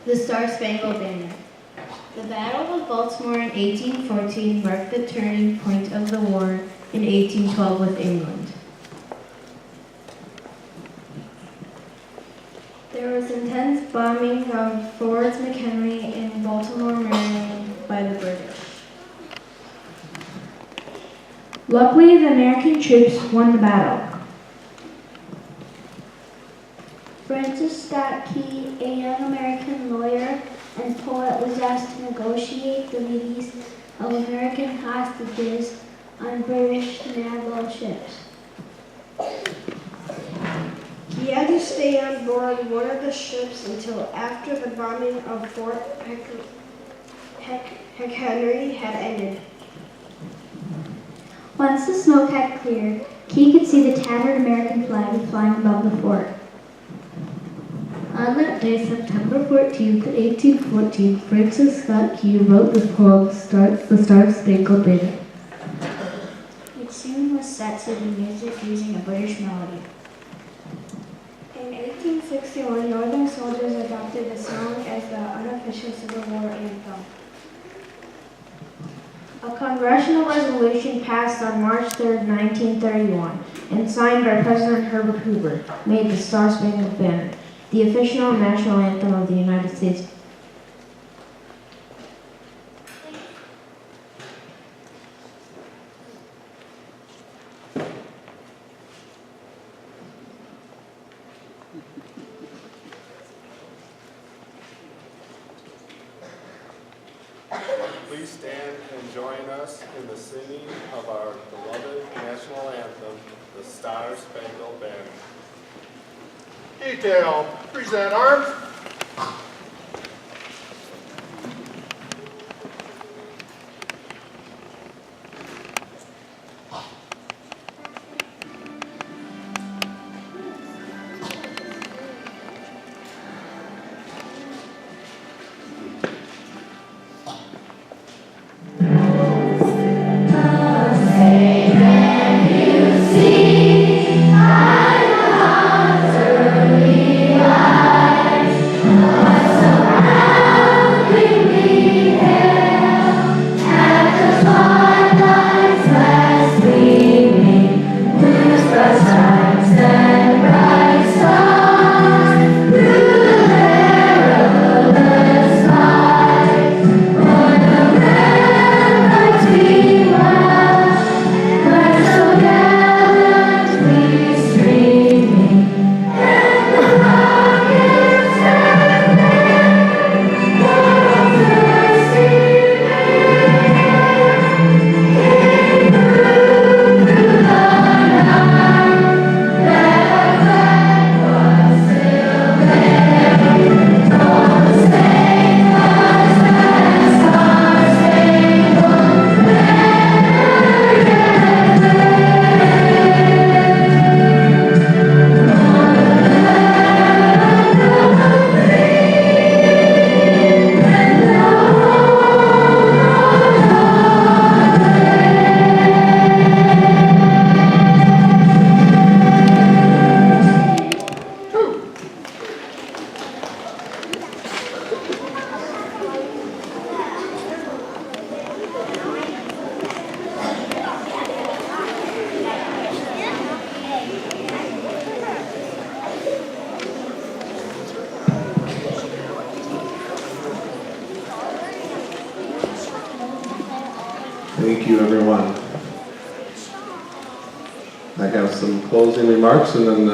The Star-Spangled Banner. The Battle of Baltimore in 1814 marked the turning point of the war in 1812 with England. There was intense bombing of Fort McHenry in Baltimore, Maryland by the British. Luckily, the American troops won the battle. Francis Scott Key, a young American lawyer and poet, was asked to negotiate the release of American hostages on British naval ships. He had to stay on board one of the ships until after the bombing of Fort McHenry had ended. Once the smoke had cleared, Key could see the tattered American flag flying above the fort. On that day, September 14th, 1814, Francis Scott Key wrote the poem The Star-Spangled Banner. It soon was set to the music using a British melody. In 1861, Northern soldiers adopted the song as the unofficial Civil War anthem. A congressional resolution passed on March 3, 1931, and signed by President Herbert Hoover, made the Star-Spangled Banner the official national anthem of the United States. Please stand and join us in the singing of our beloved national anthem, The Star-Spangled Banner. Detail, present arms. Thank you, everyone. I have some closing remarks, and then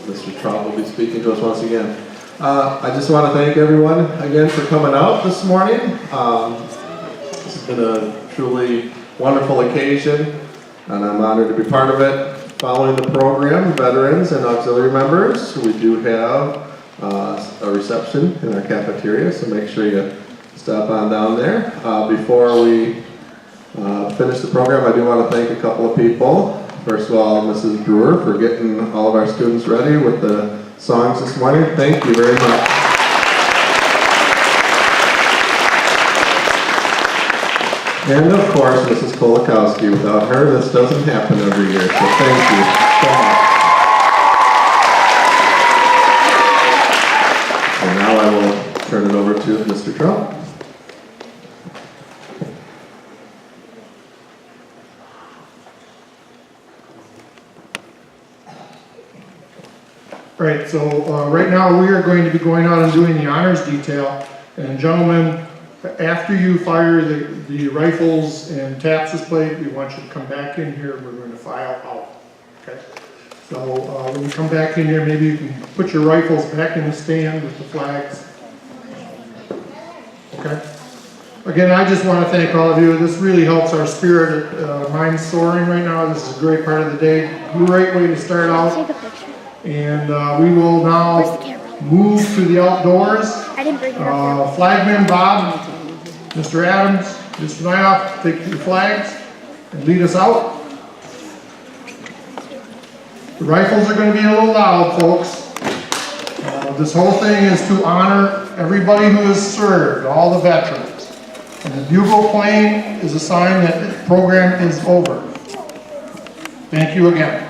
Mr. Traub will be speaking to us once again. I just want to thank everyone again for coming out this morning. This has been a truly wonderful occasion, and I'm honored to be part of it. Following the program, veterans and auxiliary members, we do have a reception in our cafeteria, so make sure you stop on down there. Before we finish the program, I do want to thank a couple of people. First of all, Mrs. Brewer for getting all of our students ready with the songs this morning. Thank you very much. And of course, Mrs. Kolakowski. Without her, this doesn't happen every year, so thank you so much. And now I will turn it over to Mr. Trump. Right, so right now we are going to be going out and doing the honors detail. And gentlemen, after you fire the rifles and TAPS's plate, we want you to come back in here. We're going to file out. Okay. So when you come back in here, maybe you can put your rifles back in the stand with the flags. Okay. Again, I just want to thank all of you. This really helps our spirit. Mine's soaring right now. This is a great part of the day. Great way to start out. Take a picture. And we will now move to the outdoors. I didn't bring it up. Flagman Bob, Mr. Adams, Mr. Nyhoff, take your flags and lead us out. The rifles are going to be a little loud, folks. This whole thing is to honor everybody who has served, all the veterans. And the bugle playing is a sign that the program is over. Thank you again.